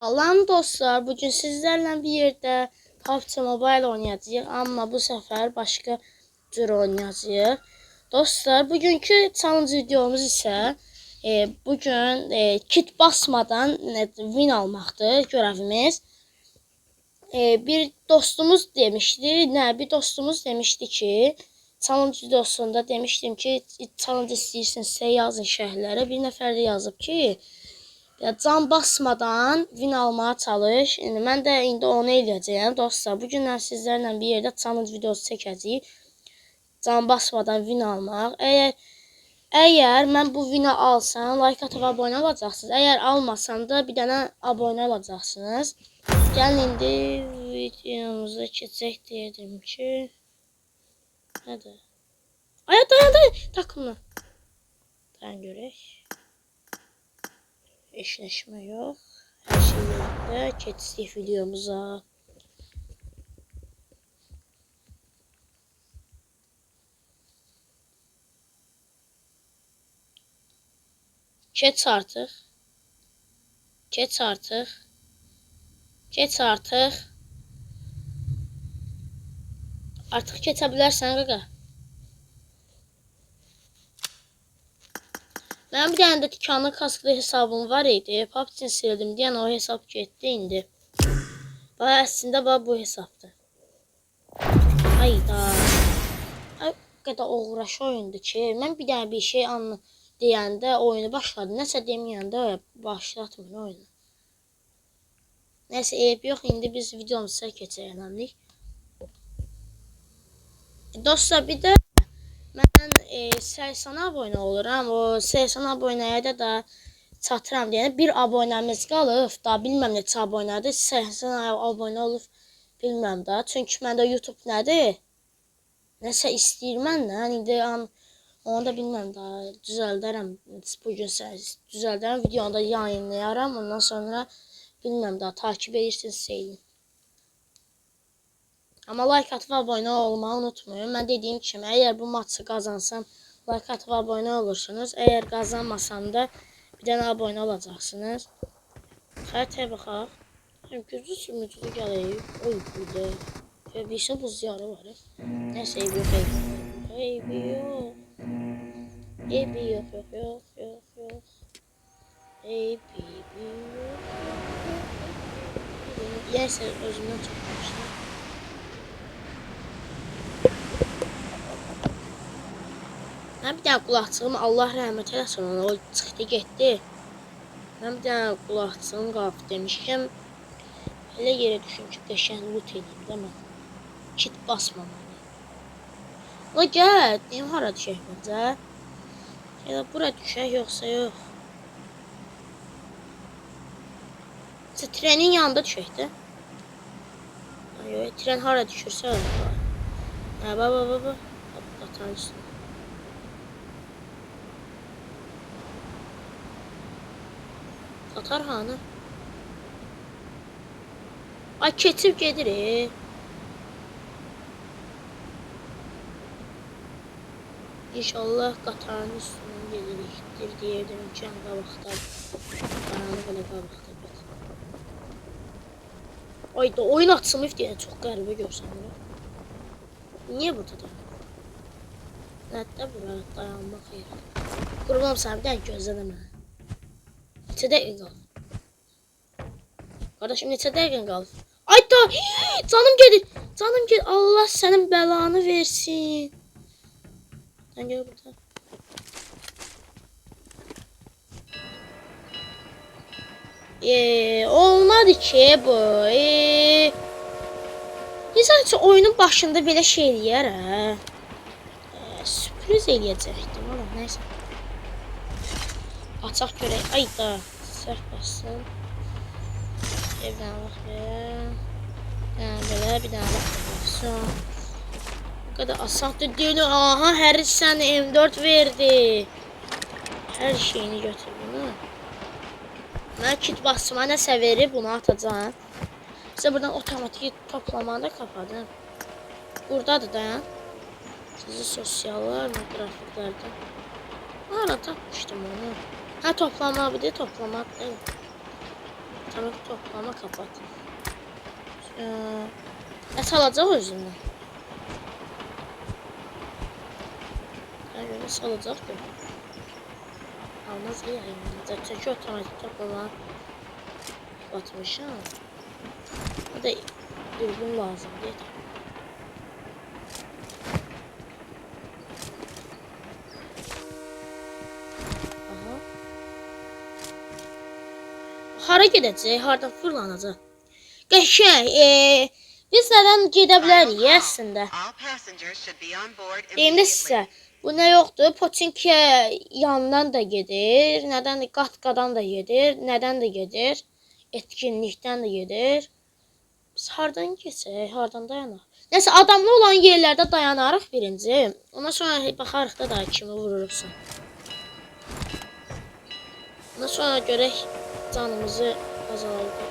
Salam dostlar, bugün sizlerlə bir yerdə PUBG Mobile oynayacağıq, amma bu səfər başqa cür oynayacağıq. Dostlar, bugünkü challenge videomuz isə bugün kit basmadan win almaqdır görevimiz. Bir dostumuz demişdi, bir dostumuz demişdi ki, challenge videosunda demişdim ki, challenge istəyirsinizsə yazın şərhlərə. Bir nəfər də yazıb ki, can basmadan win almağa çalış. Mən də indi onu eləyəcəyəm dostlar. Bugün sizlərlə bir yerdə challenge videosu çəkəcəyik. Can basmadan win almaq. Əgər mən bu win'i alsam, like atıb abunə olacaqsınız. Əgər almasam da bir dənə abunə olacaqsınız. Gəlin indi videomuza keçək deyirdim ki. Hadi. Ay dayan. Takımla. Dayan görək. Eşleşme yok. Her şey yerinde. Keçdik videomuza. Keç artıq. Keç artıq. Keç artıq. Artıq keçə bilərsən qaqa. Mənim bir dənə də tikanlı kasklı hesabım var idi. PUBG-ni sildim deyən o hesab getdi indi. Bax əslində bax bu hesabdır. Hayda. Ay qədər uğraş oyundu ki, mən bir dənə bir şey deyəndə oyunu başladı. Nəsə deməyəndə başlatmır oyunu. Nəsə eyb yox, indi biz videomuza keçək önəmlik. Dostlar bir də mən 80 abunə oluram. O 80 abunəyə də çatıram deyəni bir abunəmiz qalıb. Da bilməm neçə abunədir. 80 abunə olub bilməm da. Çünki məndə YouTube nədir? Nəsə istəyir məndən. İndi onu da bilməm da. Düzəldərəm. Bugün düzəldərəm. Videonu da yayınlayaram. Ondan sonra bilməm da. Takip edirsiniz eyni. Amma like atıb abunə olmağı unutmayın. Mən dediyim kimi, əgər bu maçı qazansam, like atıb abunə olursunuz. Əgər qazanmasam da bir dənə abunə olacaqsınız. Xəritəyə baxaq. Güclü sürücülü gələyik. Oy, burada. Bilsin bu ziyarı var. Nəsə, eybi yox, eybi yox. Eybi yox. Eybi yox. Yəsə, özümdən çoxlamışdım. Mən bir dənə qulaqçığım, Allah rəhmət eləsin ona, o çıxdı getdi. Mən bir dənə qulaqçığım qalıb demişkən, elə yerə düşün ki, qəşəng loot edeyim də mən. Kit basmamalı. Ola gəl, deyim hara düşək məncə? Elə bura düşək, yoxsa yox. Trenin yanında düşək də. Tren hara düşürsə, baba. Qatanın üstündə. Qatar hanı? Ay keçib gedir. İnşallah qatarın üstündən gedirikdir deyirdim ki, qabaqda. Qaranı belə qabaqda. Ayda oyun açılmış deyə çox qəribə görsənir. Niyə burada dayanır? Nədə bura dayanmaq yeri? Qurban sən bir dənə gözlədə mənə. Neçə dəqiqə qalıb? Qardaşım neçə dəqiqə qalıb? Ayda! Canım gedir! Allah sənin bəlanı versin. Sən gəl burada. Olmadı ki bu. İnsan üçün oyunun başında belə şey eləyər, sürpriz eləyəcəkdim, ola, neysə. Açaq görək, ayda, səhv bassın. Evdən bax belə, bir dənə bax bassın. Bu qədər asandır deyil, aha, hər sən M4 verdi. Hər şeyini götür bunu. Mən kit basma nəsə verib, bunu atacağım. Size buradan otomatik toplamanı da kapadım. Buradadır da. Sizi sosyallar mı grafiklarda? Ara tapmıştım onu. Ha toplama bir de toplamak değil. Tamam, toplama kapat. Ne salacak özünden? Yani salacak da. Almaz iyi yayınlanacak. Çünkü otomatik toplama batmışım. O da dürbün lazım diye. Aha. Hara gedəcək? Hardan fırlanacaq? Qəşəng. Biz nədən gedə bilərik əslində? Deyim də sizə. Bu nə yoxdur? Poçinki yandan da gedir. Nədən qatqadan da gedir. Nədən də gedir. Etkinlikdən də gedir. Biz hardan keçək? Hardan dayanaq? Nəsə adamlı olan yerlərdə dayanarıq birinci. Ondan sonra baxarıq da kimi vurursan. Ondan sonra görək canımızı azaldı.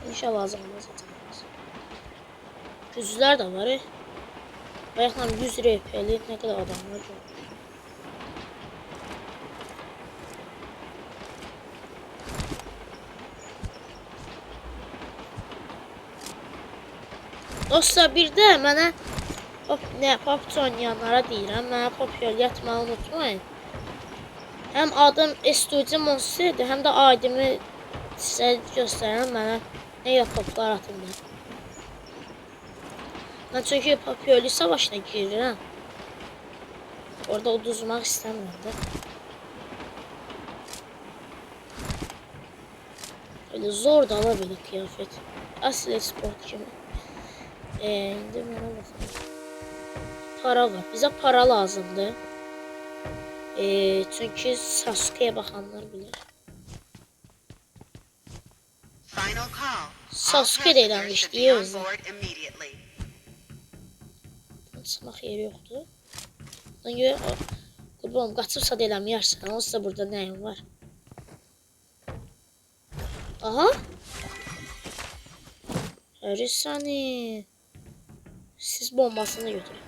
İnşallah azalmaz canımız. Güzlər də var. Bayaqla 100 RP'li nə qədər adamlar görmüş. Dostlar, bir də mənə PUBG oynayanlara deyirəm, mənə Popyol yatmağı unutmayın. Həm adım Studio Monster'dir, həm də aidimi sizə göstərirəm, mənə nə yapıblar atımda. Mən çünki Popyol'ü savaşına girirəm. Orada uduzmaq istəmirəm də. Öyle zor da ala belə qiyafət. Asıl sport kimi. İndi mənə baxın. Para var. Bizə para lazımdır. Çünki Sasuke'ye baxanlar bilir. Sasuke də eləmiş deyə özü. Çıxmaq yeri yoxdur. Ona görə qurbanım qaçırsa da eləməyərsən. Onsuz da burada nəyim var? Aha. Hərisani. Siz bombasını götürün.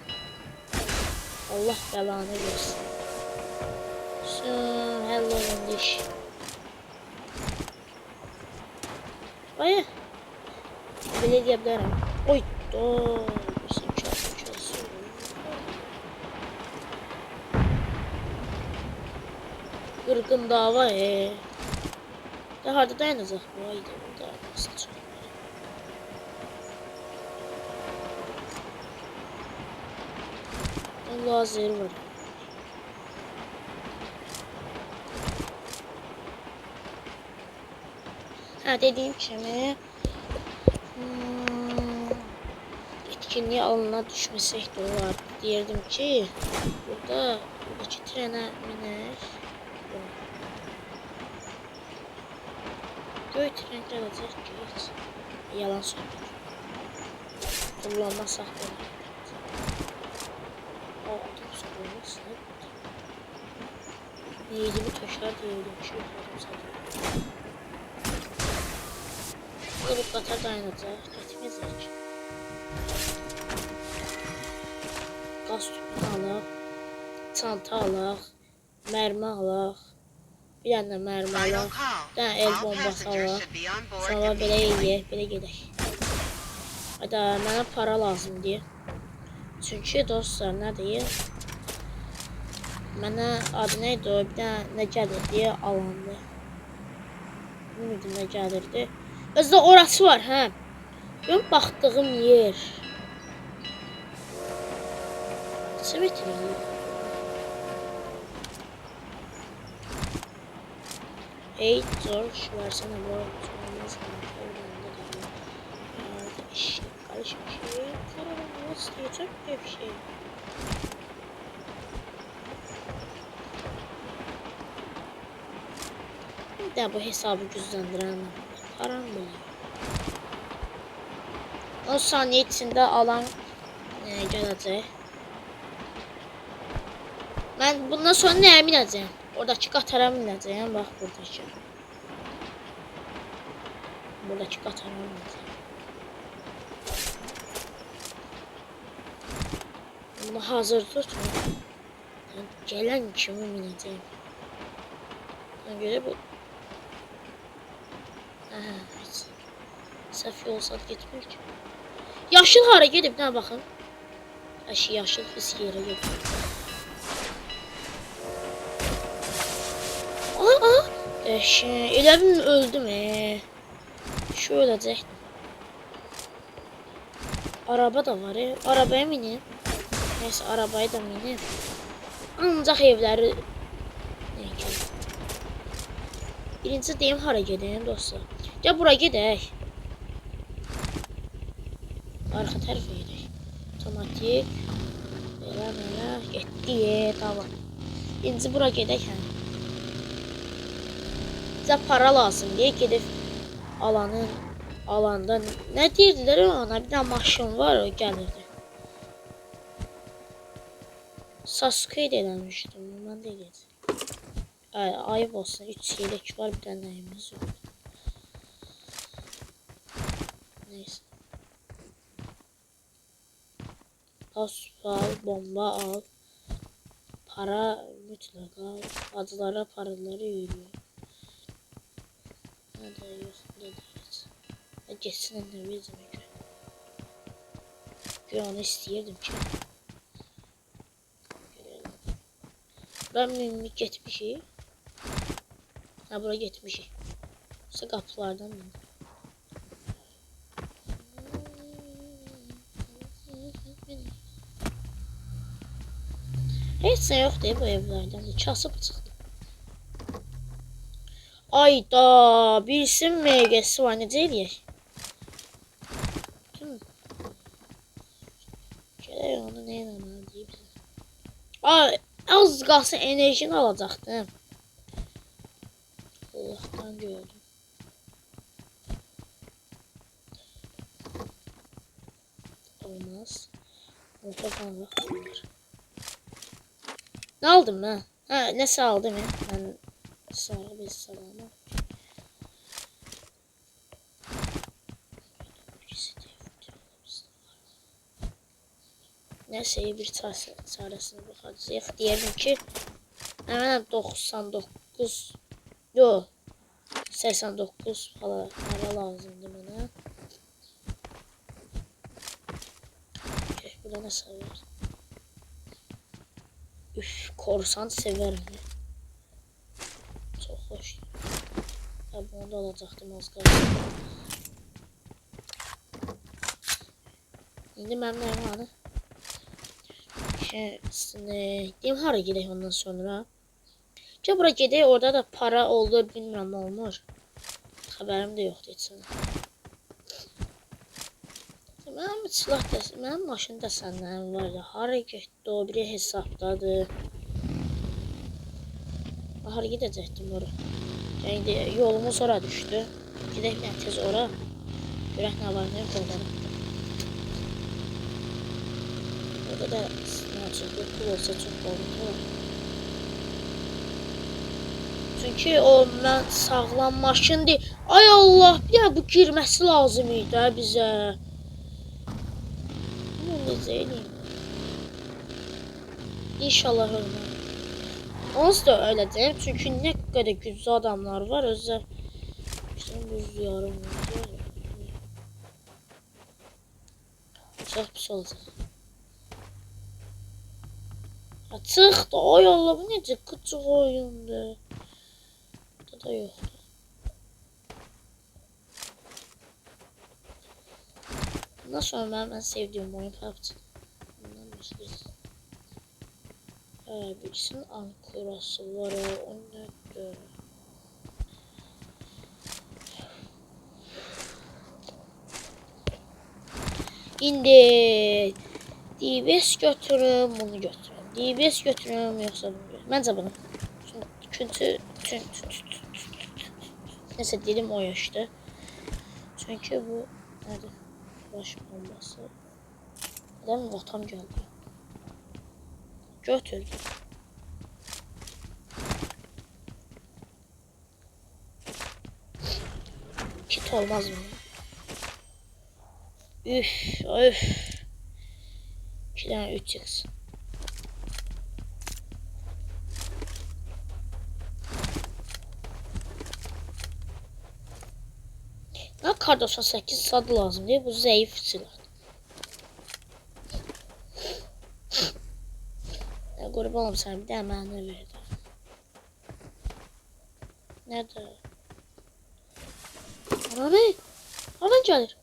Allah belanı versin. Hello English. Ay. Belə deyə bilərəm. Oy, Qırğın dava. De harda dayanacaq bu ayda. Lazer var. Ha, dediğim kimi etkinliğe alına düşmesek de olar. Diyerdim ki buradaki trene minək. Göy tren gələcək ki, heç yalan söylür. Kullanmazsaq da olar. Otobüs kullanmazsın. Neydimi töşər deyildim ki, yoxladım satır. Bu qatar dayanacaq, getməyəcək. Qaz tüpünü alaq, çanta alaq, mərmi alaq, bir dənə mərmi alaq, bir dənə el bombası alaq, sonra belə eləyək, belə gedək. Hada, mənə para lazımdır. Çünki dostlar, nə deyil? Mənə adı neydi o, bir dənə nə gəlir deyə alandı. Bilmirdim nə gəlirdi. Özdə orası var, hə? Görün, baxdığım yer. Neçə metr eləyir? Ey, George, versene bu arada. Karışık bir şey. Karavan nasıl diyecek diye bir şey. Bir de bu hesabı güçləndirən param buluyor. 10 saniye içinde alan gələcək. Mən bundan sonra nəyə minəcəyəm? Oradakı qatara minəcəyəm. Bax buradakı. Buradakı qatara minəcəyəm. Bunu hazır tutma. Gələn kimi minəcəyəm. Ona görə bu Evet. Səhv yol saat getmir ki. Yaşıl hara gedib, nə baxın. Əşi yaşıl pis yerə gedib. Aa! Əşi, elə bil öldüm. Şu öləcəkdim. Araba da var. Arabaya minib. Neyse arabayı da minib. Ancaq evləri... Birinci deyim hara gedim dostlar. Gəl bura gedək. Arxa tərəfə gedək. Otomatik. Belə getdi. Tamam. Birinci bura gedək hə. Bizə para lazım deyə gedib alanda nə deyirdilər ona? Bir dənə maşın var, o gəlirdi. Sasuke eləmişdim. Mən də eləyəcəm. Ayıp olsun. 3 yelek var, bir tane neyimiz yok. Neyse. Asfal, bomba al. Para mutlaka al. Adlara paraları yürüyor. Hadi yok, ne diyeceğiz. Geçsin ne bizim göre. Göre onu isteyirdim ki. Ben mimik getmişim. Ha bura getmişik. İşte qapılardan mı? Heç nə yoxdur bu evlərdən. Kasıb çıxdı. Ayda bilsin MG'si var, necə eləyək? Gələk onu neyə deyib. Az qalsın enerjini alacaqdım. Allah'tan gördüm. Olmaz. Motordan bakıyorlar. Ne aldım ben? Ha ne aldım ya? Ben sonra bir salama. Neyse bir çaresine bakacağız. Diyelim ki hemen 99 yok 89 para lazımdı bana. Burada nasıl var? Üf, korsan severim ya. Çok hoş. Tabii onu da alacaktım az kaldı. Şimdi ben ne var? Deyim hara gedək ondan sonra. Ki bura gedək, orada da para oldu, bilmirəm nə olmuş. Xəbərim də yoxdur heç sənə. Mənim silah da, mənim maşın da səndən var ya, hara getdi, o biri hesabdadır. Hara gedəcəkdim ora. Yəni yolumuz ora düşdü. Gedək mən tez ora. Görək nə var, nə yox orada. Orada da sınaçıqlı pul olsa çox olur. Çünki o mən sağlam maşın deyil. Ay Allah, bir də bu girməsi lazım idi hə bizə. Bunu necə eləyim? İnşallah ölməm. Onsuz da öləcəyim. Çünki nə qədər güclü adamlar var. Özə bizim buzlayarım. Çox pis olacaq. Çıxdı. Ay Allah, bu necə qıcıq oyundur. Burada da yoxdur. Bundan sonra mənim ən sevdiyim oyun PUBG. Bundan başlayacağız. Birisinin Ankara'sı var ya, o nədir? İndi DBS götürüm, bunu götürüm. DBS götürüm yoksa bunu götürüm. Məncə bunu. Çünki neyse dilim o yaşdı. Çünkü bu nerede? Baş bombası. Adam vatan geldi. Götürdü. Kit olmaz mı? Üf, üf. 2 tane 3 çıksın. Ha, kar 98 sad lazım değil. Bu zayıf silah. Ya, qurban olum sən bir də mənə verdi. Nədir? Ana ne? Hardan gəlir?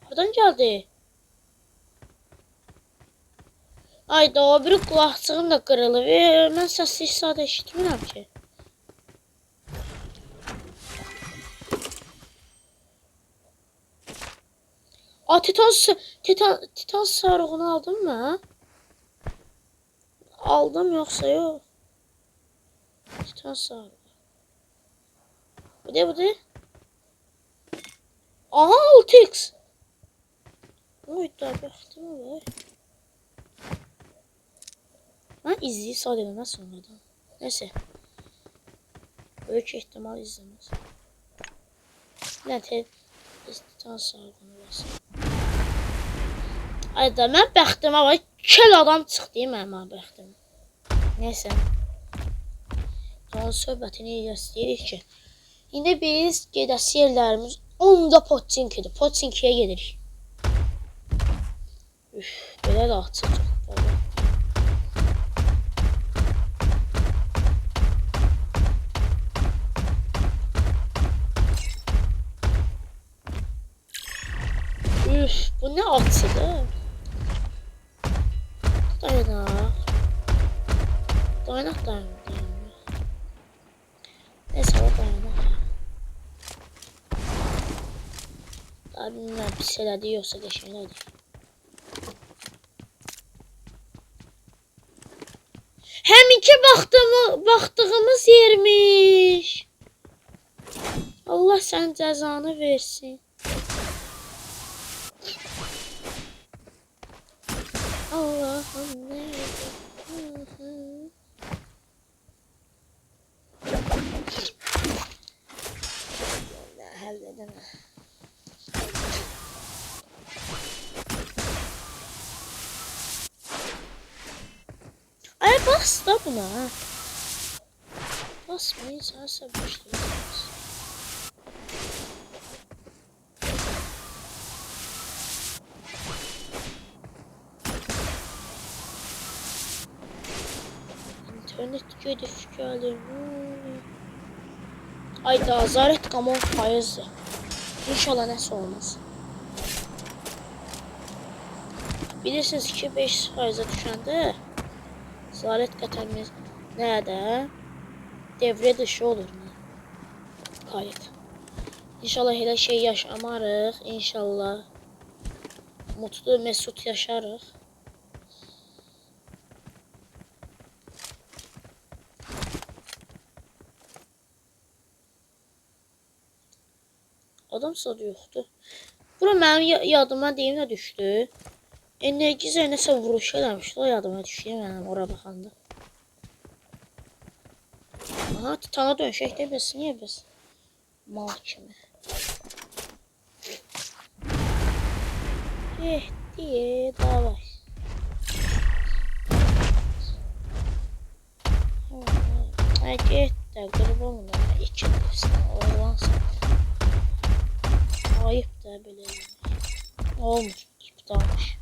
Hardan gəldi? Ayda o bir qulaqçığım da qırılıb. Mən səsi heç sadə eşitmirəm ki. Aa, titan sarığını aldın mı? Aldım yoksa yok. Titan sarığı. Bu de. Aha, 6x. Oy da baxdım var. Ben izleyi sadece sonradan. Neyse. Büyük ihtimal izlemez. Ne titan sarığını basın. Ayda mən bəxtimə var. Kel adam çıxdı mənim bəxtimə. Neyse. Daha söhbətini istəyirik ki. İndi biz gedəsi yerlərimiz 10'da Potsinki'dir. Potsinki'ye gedirik. Üf, belə də açılacaq. Üf, bu ne açıdır? Dayanaq. Dayanaq. Neyse, dayanaq. Daha bilmem pis elədi yoxsa qəşəng elədi. Həminki baxdığımız yermiş. Allah sən cəzanı versin. Allah'ım neydi? Halledemem. Ay bas da buna. Basmayın sen başlıyorsunuz. İnternet gidip gelir. Ayda zaret kamon fayızdı. İnşallah nasıl olmaz. Bilirsiniz ki 5 faize düşəndə zaret qətarımız nədə? Devre dışı olur mu? Kayıt. İnşallah elə şey yaşamarıq. İnşallah mutlu mesut yaşarıq. Adam sadı yoxdur. Bura mənim yadıma deyim də düşdü. Enerjize nəsə vuruş eləmişdi. O yadıma düşdü mənim ora baxanda. Aha, titana dönüşək də biz. Niyə biz? Mal kimi. Getdi, davay. Ay get də qurban da iki bilirsin. Oğlansan. Ayıp da belə. Olmur. İptalmış.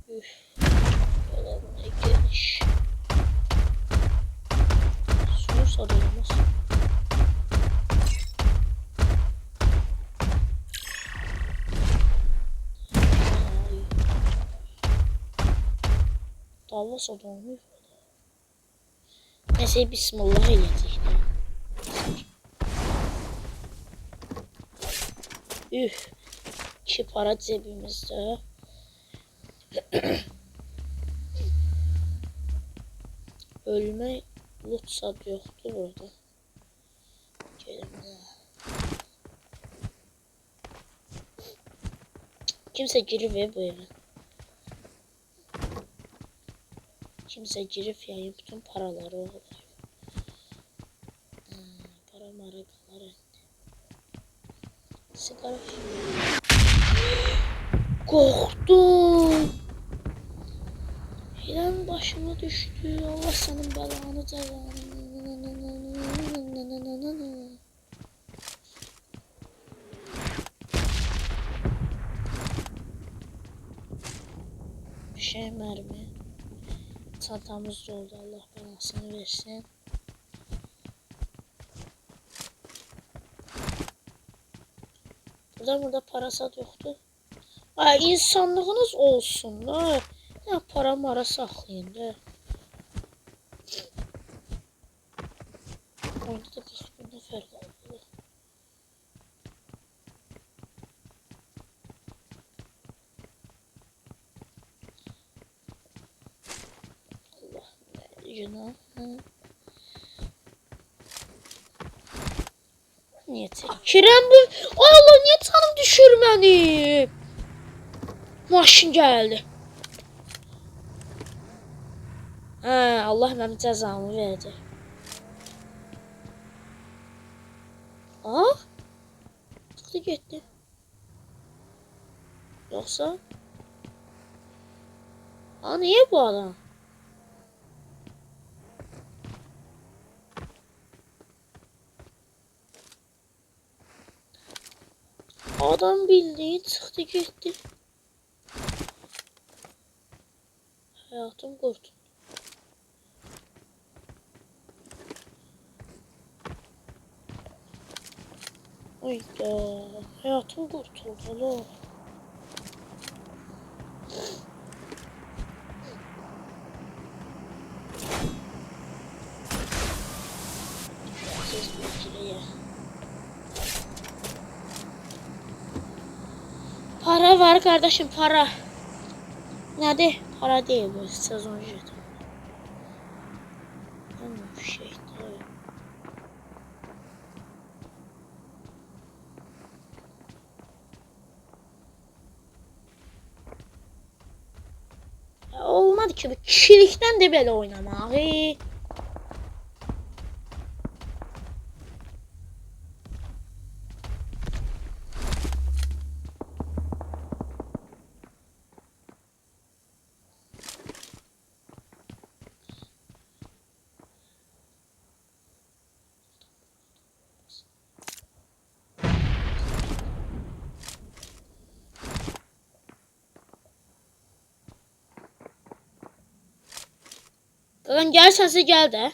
Üf. Böyle buna geniş. Sunu sarılmaz. Dava sadılmıyor. Neyse bismillah eləyəcək. Üf. 2 para cebimizde. Ölme loot sad yoktu burada. Gelin. Kimse girip bu eve. Kimse girip yani bütün paraları o kadar. Para marakalar etti. Sık Korktum. İlan başıma düştü. Allah senin belanı cezanı. Bir şey mermi. Çantamız doldu. Allah belasını versin. Burada parasat yoktu. Ay, insanlığınız olsun da. Ya para mara saxlayın da. Orada da 40 bin nəfər qaldı. Allah nə günah. Niye çəkirəm bu? Allah, niye canım düşür məni? Maşın gəldi. Allah mənim cəzamı verdi. Çıxdı getdi. Yoxsa? Niye bu adam? Adam bildiğin çıxdı getdi. Hayatım kurtuldu. Hayda, hayatım kurtuldu lan. Siz bilgiliye. Para var kardeşim, para. Nerede? Para değil bu, sezon jeton. Bir şey değil. Olmadı ki, bu kişilikten de böyle oynamaq. Lan gel, sesi gel de.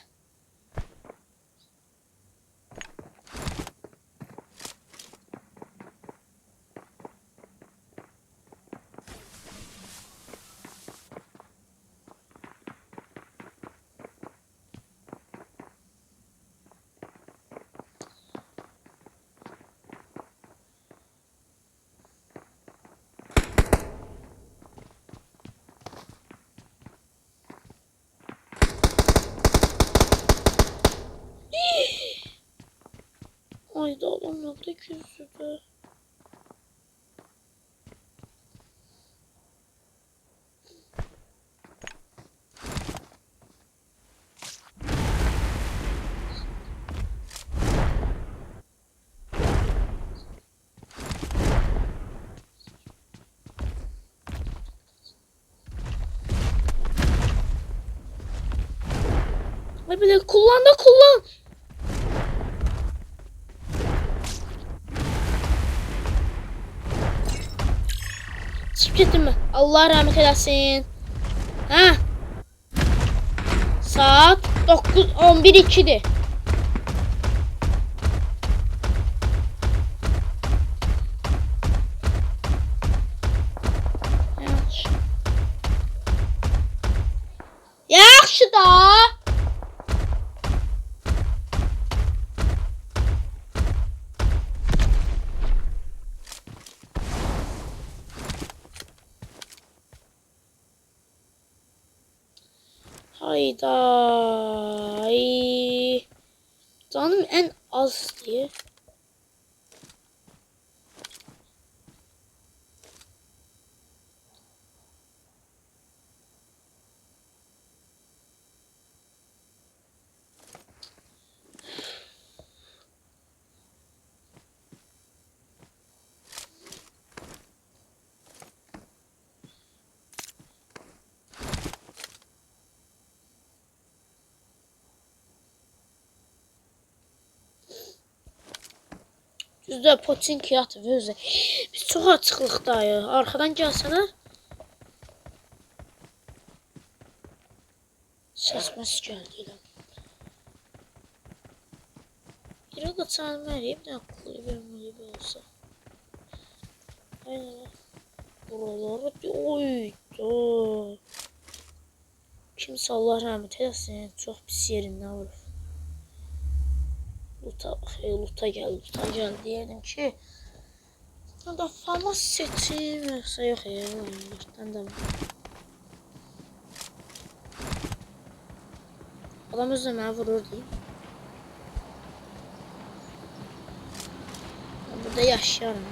Hayda, adam ne kadar küzdü. Ay böyle kullan da kullan. Çıkıp gittin mi? Allah rahmet eylesin. Ha? Saat 9:11:02'dir. Yaxşı da. Hayda. Ay. Canım en az diye. Düzdür, Poçinki atıb özü. Biz çox açıqlıqdayıq. Arxadan gəlsənə. Səsməz gəldi elə. İrə qaçan məriyib, nə kulübə olsa. Aynen. Buraları oydu. Kimsə Allah rəhmət eləsin. Çox pis yerindən vurur. Luta gel diyelim ki. Da famas seçim yoksa yok ya. Ben de adam özüme vurur diyeyim. Ben burada yaşıyorum.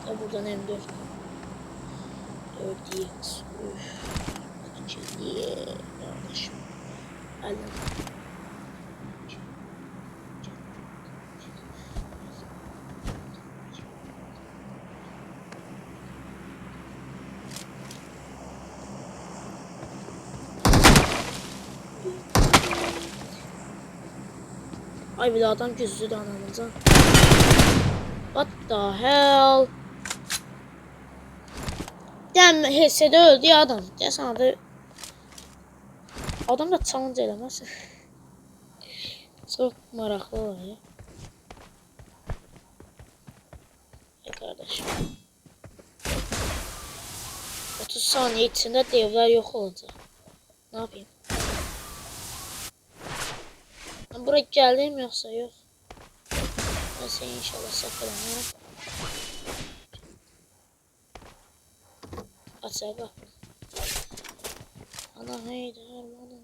Da buradan M4. 4x. Diye yanlış. Aldım. Ay bir de adam gözlü de anamıza. What the hell? Dem HS'de öldü ya adam. Desən adı. Adam da challenge eləməz. Çox maraqlı olur ya. Kardeşim. 30 saniye içinde devler yok olacak. Ne yapayım? Ben buraya geldim yoksa yok. Ben seni inşallah saklanırım. Açar bak. Ana heydi harmanım.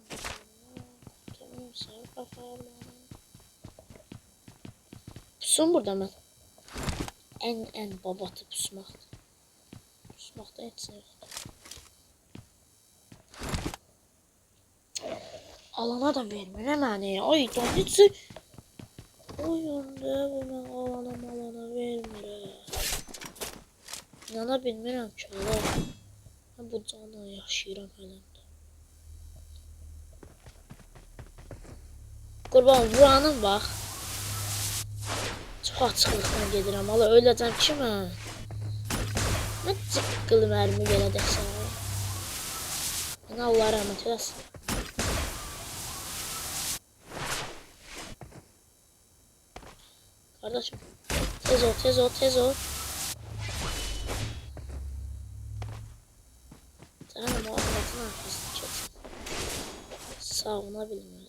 Tamam sayıp bak harmanım. Pusun burada ben. En babatı pusmak. Pusmakta etsin yoktu. Alana da vermir hemen ya. Ay donitsi. Oyunda bunu alana vermir. İnana bilmirəm ki Allah. Ben bu canla yaşayıram hələndə. Qurban vuranım bax. Çox açıqlıqdan gedirəm. Hala öləcəm ki mən. Mən cıqqılı mərmi belə dəsən. Mənə Allah rəhmət eləsin. Kardeşim. Tez ol. Canım o anlatın arkasını kesin. Sağına bilmiyorum.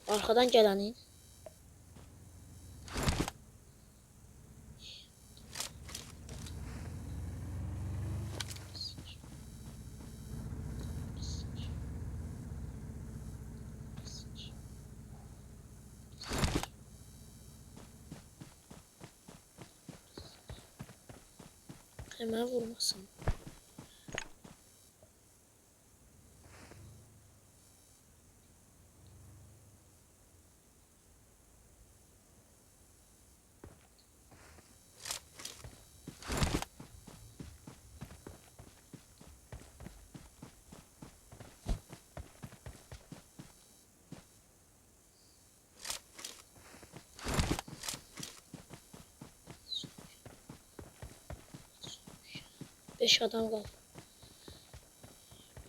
Arkadan gelenin. Hemen vurmasın.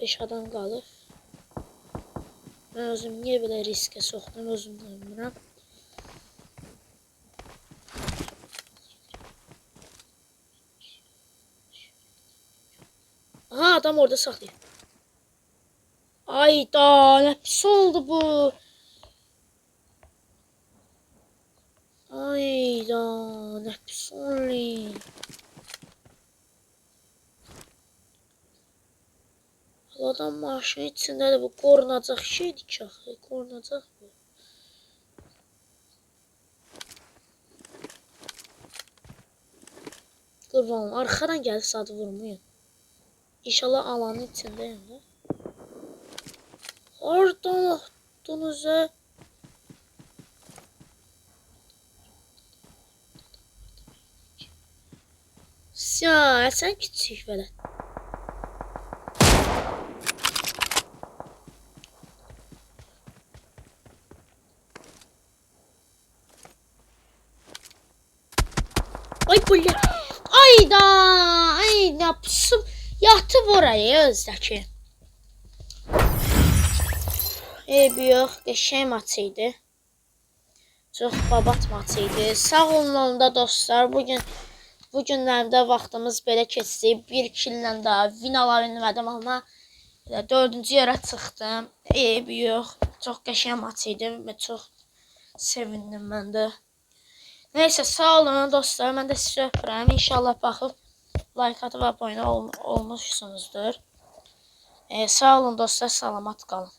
Beş adam qalır. Mən özüm niyə belə riskə soxdum özümdən bilmirəm. Aha adam orada saxlayır. Ayda nə pis oldu bu. Ayda nə pis oldu. Adam maaşın içində də bu qorunacaq şeydir ki axı. Qorunacaq bu. Qurbanım arxadan gəlib sadı vurmayın. İnşallah alanın içindəyim də. Oradan atdınız ha. Ya sən küçük belə. Ay bu ne? Ayda, ayda pusub yatıb oraya özdəki. Eybi yox, qəşəng maç idi. Çox babat maç idi. Sağ olun da dostlar. Bu günlərdə vaxtımız belə keçdi. Bir killə daha win ala bilmədim, amma 4-cü yerə çıxdım. Eybi yox. Çox qəşəng maç idi və çox sevindim mən də. Neyse, sağ olun dostlar. Mən də sizi öpürəm. İnşallah baxıb like atıb abunə olmuşsunuzdur. Sağ olun dostlar. Salamat qalın.